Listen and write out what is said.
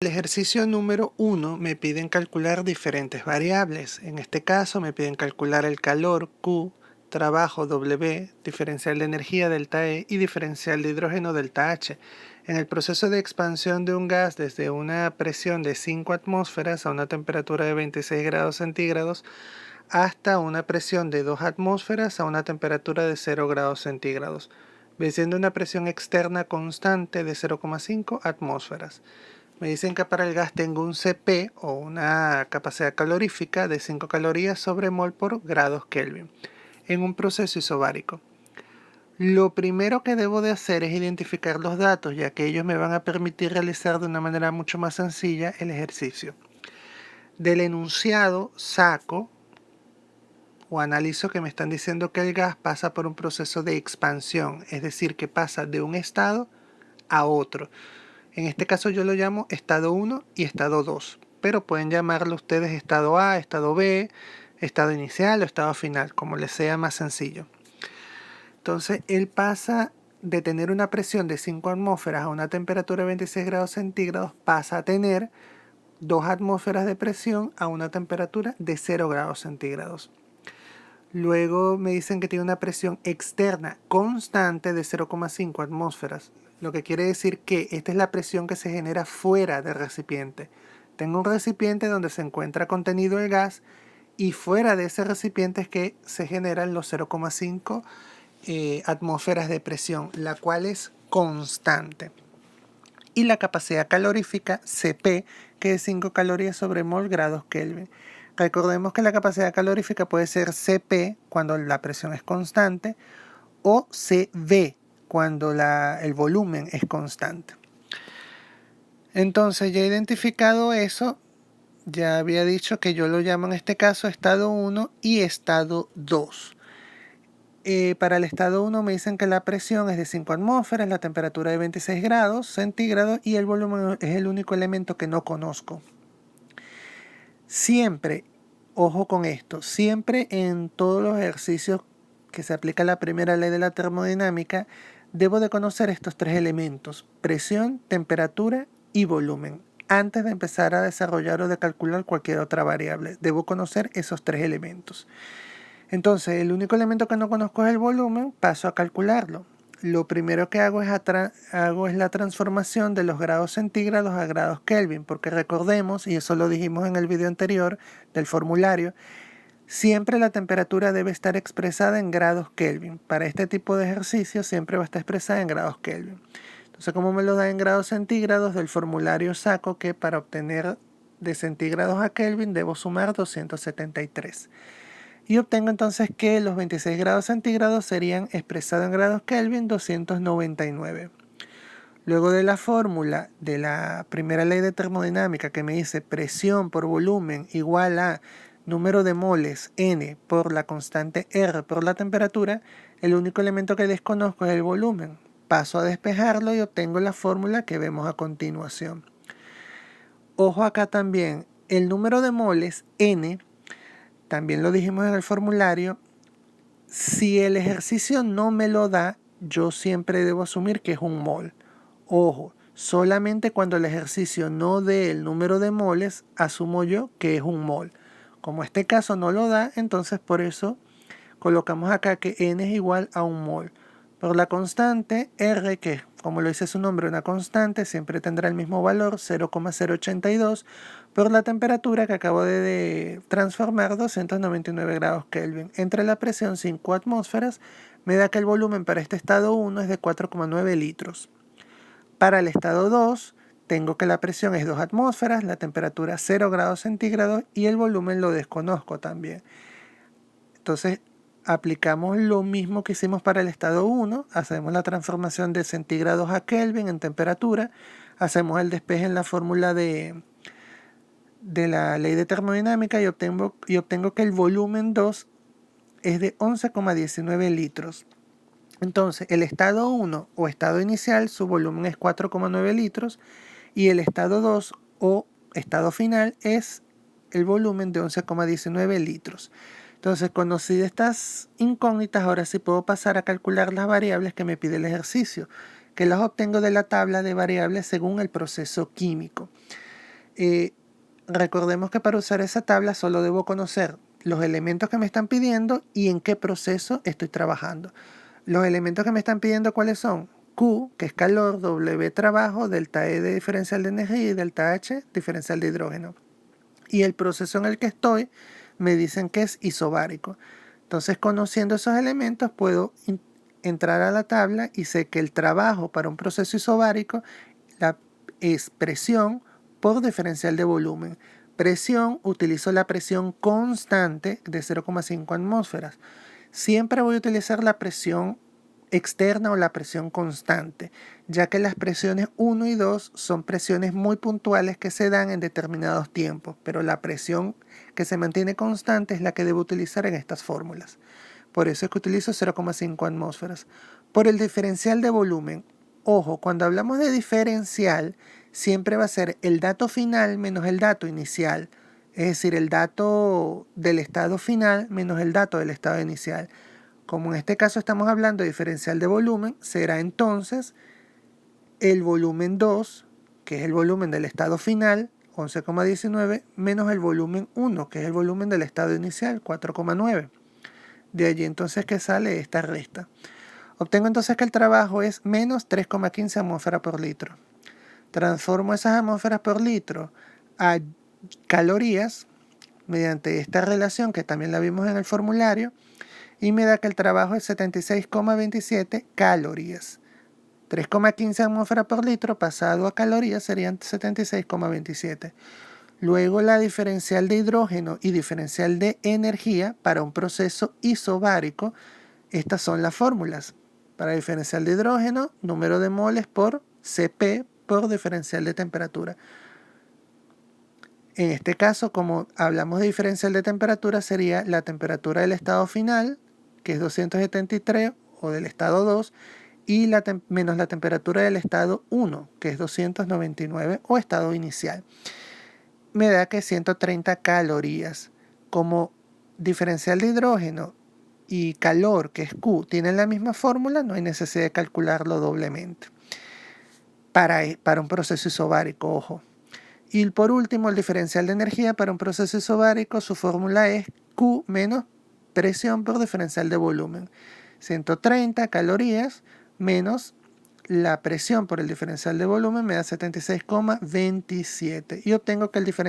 El ejercicio número 1 me piden calcular diferentes variables. En este caso me piden calcular el calor Q, trabajo W, diferencial de energía delta E y diferencial de hidrógeno delta H. En el proceso de expansión de un gas desde una presión de 5 atmósferas a una temperatura de 26 grados centígrados hasta una presión de 2 atmósferas a una temperatura de 0 grados centígrados, siendo una presión externa constante de 0,5 atmósferas. Me dicen que para el gas tengo un CP o una capacidad calorífica de 5 calorías sobre mol por grados Kelvin en un proceso isobárico. Lo primero que debo de hacer es identificar los datos, ya que ellos me van a permitir realizar de una manera mucho más sencilla el ejercicio. Del enunciado saco o analizo que me están diciendo que el gas pasa por un proceso de expansión, es decir, que pasa de un estado a otro. En este caso yo lo llamo estado 1 y estado 2, pero pueden llamarlo ustedes estado A, estado B, estado inicial o estado final, como les sea más sencillo. Entonces él pasa de tener una presión de 5 atmósferas a una temperatura de 26 grados centígrados, pasa a tener 2 atmósferas de presión a una temperatura de 0 grados centígrados. Luego me dicen que tiene una presión externa constante de 0,5 atmósferas, lo que quiere decir que esta es la presión que se genera fuera del recipiente. Tengo un recipiente donde se encuentra contenido el gas y fuera de ese recipiente es que se generan los 0,5 atmósferas de presión, la cual es constante. Y la capacidad calorífica CP, que es 5 calorías sobre mol grados Kelvin. Recordemos que la capacidad calorífica puede ser CP cuando la presión es constante o CV cuando el volumen es constante. Entonces ya identificado eso, ya había dicho que yo lo llamo en este caso estado 1 y estado 2. Para el estado 1 me dicen que la presión es de 5 atmósferas, la temperatura de 26 grados centígrados y el volumen es el único elemento que no conozco. Siempre, ojo con esto, siempre en todos los ejercicios que se aplica la primera ley de la termodinámica, debo de conocer estos tres elementos: presión, temperatura y volumen. Antes de empezar a desarrollar o de calcular cualquier otra variable, debo conocer esos tres elementos. Entonces, el único elemento que no conozco es el volumen, paso a calcularlo. Lo primero que hago es la transformación de los grados centígrados a grados Kelvin, porque recordemos, y eso lo dijimos en el video anterior del formulario, siempre la temperatura debe estar expresada en grados Kelvin. Para este tipo de ejercicio siempre va a estar expresada en grados Kelvin. Entonces, como me lo da en grados centígrados, del formulario saco que para obtener de centígrados a Kelvin debo sumar 273. Y obtengo entonces que los 26 grados centígrados serían expresados en grados Kelvin 299. Luego de la fórmula de la primera ley de termodinámica que me dice presión por volumen igual a número de moles N por la constante R por la temperatura, el único elemento que desconozco es el volumen. Paso a despejarlo y obtengo la fórmula que vemos a continuación. Ojo acá también, el número de moles N, también lo dijimos en el formulario, si el ejercicio no me lo da, yo siempre debo asumir que es un mol. Ojo, solamente cuando el ejercicio no dé el número de moles, asumo yo que es un mol. Como este caso no lo da, entonces por eso colocamos acá que N es igual a un mol. Por la constante R, que como lo dice su nombre, una constante, siempre tendrá el mismo valor, 0,082, por la temperatura que acabo de transformar, 299 grados Kelvin. Entre la presión 5 atmósferas, me da que el volumen para este estado 1 es de 4,9 litros. Para el estado 2, tengo que la presión es 2 atmósferas, la temperatura 0 grados centígrados y el volumen lo desconozco también. Entonces, aplicamos lo mismo que hicimos para el estado 1, hacemos la transformación de centígrados a Kelvin en temperatura, hacemos el despeje en la fórmula de la ley de termodinámica y obtengo que el volumen 2 es de 11,19 litros. Entonces, el estado 1 o estado inicial, su volumen es 4,9 litros y el estado 2 o estado final es el volumen de 11,19 litros. Entonces, conocidas estas incógnitas, ahora sí puedo pasar a calcular las variables que me pide el ejercicio, que las obtengo de la tabla de variables según el proceso químico. Recordemos que para usar esa tabla solo debo conocer los elementos que me están pidiendo y en qué proceso estoy trabajando. Los elementos que me están pidiendo, ¿cuáles son? Q, que es calor, W, trabajo, delta E de diferencial de energía y delta H, diferencial de hidrógeno. Y el proceso en el que estoy me dicen que es isobárico. Entonces, conociendo esos elementos, puedo entrar a la tabla y sé que el trabajo para un proceso isobárico es presión por diferencial de volumen. Presión, utilizo la presión constante de 0,5 atmósferas. Siempre voy a utilizar la presión externa o la presión constante, ya que las presiones 1 y 2 son presiones muy puntuales que se dan en determinados tiempos, pero la presión que se mantiene constante es la que debo utilizar en estas fórmulas. Por eso es que utilizo 0,5 atmósferas. Por el diferencial de volumen, ojo, cuando hablamos de diferencial, siempre va a ser el dato final menos el dato inicial, es decir, el dato del estado final menos el dato del estado inicial. Como en este caso estamos hablando de diferencial de volumen, será entonces el volumen 2, que es el volumen del estado final, 11,19, menos el volumen 1, que es el volumen del estado inicial, 4,9. De allí entonces que sale esta resta. Obtengo entonces que el trabajo es menos 3,15 atmósferas por litro. Transformo esas atmósferas por litro a calorías mediante esta relación que también la vimos en el formulario y me da que el trabajo es 76,27 calorías. 3,15 atmósferas por litro pasado a calorías serían 76,27. Luego la diferencial de hidrógeno y diferencial de energía para un proceso isobárico. Estas son las fórmulas. Para diferencial de hidrógeno, número de moles por Cp por diferencial de temperatura. En este caso, como hablamos de diferencial de temperatura, sería la temperatura del estado final, que es 273, o del estado 2, y menos la temperatura del estado 1, que es 299, o estado inicial. Me da que 130 calorías. Como diferencial de hidrógeno y calor, que es Q, tienen la misma fórmula, no hay necesidad de calcularlo doblemente. Para un proceso isobárico, ojo. Y por último, el diferencial de energía para un proceso isobárico, su fórmula es Q menos presión por diferencial de volumen. 130 calorías menos la presión por el diferencial de volumen me da 76,27. Y obtengo que el diferencial